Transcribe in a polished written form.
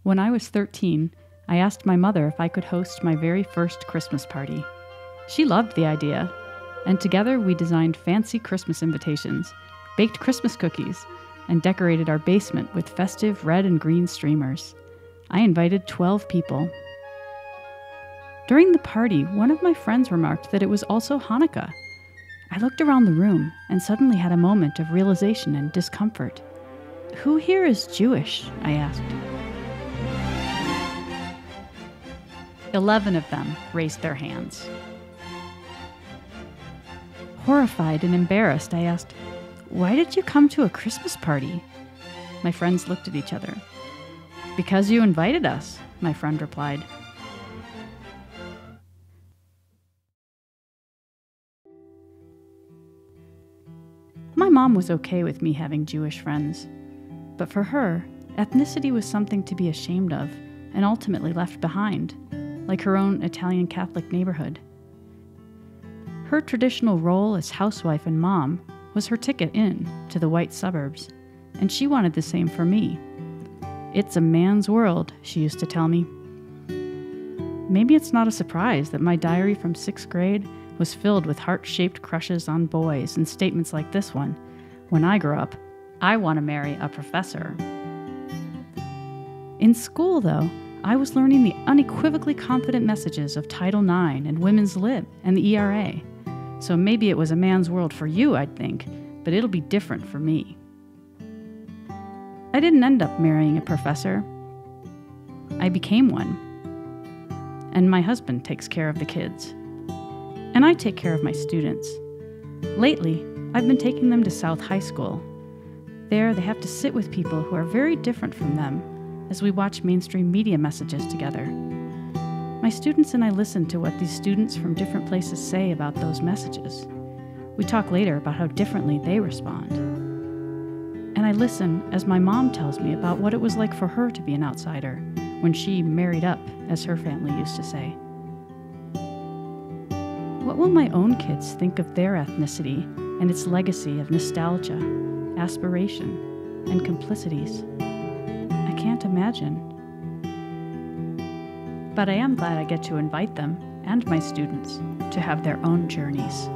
When I was 13, I asked my mother if I could host my very first Christmas party. She loved the idea, and together we designed fancy Christmas invitations, baked Christmas cookies, and decorated our basement with festive red and green streamers. I invited 12 people. During the party, one of my friends remarked that it was also Hanukkah. I looked around the room and suddenly had a moment of realization and discomfort. Who here is Jewish? I asked. 11 of them raised their hands. Horrified and embarrassed, I asked, "Why did you come to a Christmas party?" My friends looked at each other. "Because you invited us," my friend replied. My mom was okay with me having Jewish friends, but for her, ethnicity was something to be ashamed of and ultimately left behind, like her own Italian Catholic neighborhood. Her traditional role as housewife and mom was her ticket in to the white suburbs, and she wanted the same for me. "It's a man's world," she used to tell me. Maybe it's not a surprise that my diary from 6th grade was filled with heart-shaped crushes on boys and statements like this one: "When I grow up, I want to marry a professor." In school, though, I was learning the unequivocally confident messages of Title IX and Women's Lib and the ERA. So maybe it was a man's world for you, I'd think, but it'll be different for me. I didn't end up marrying a professor. I became one. And my husband takes care of the kids. And I take care of my students. Lately, I've been taking them to South High School. There, they have to sit with people who are very different from them as we watch mainstream media messages together. My students and I listen to what these students from different places say about those messages. We talk later about how differently they respond. And I listen as my mom tells me about what it was like for her to be an outsider when she married up, as her family used to say. What will my own kids think of their ethnicity and its legacy of nostalgia, aspiration, and complicities? I can't imagine. But I am glad I get to invite them and my students to have their own journeys.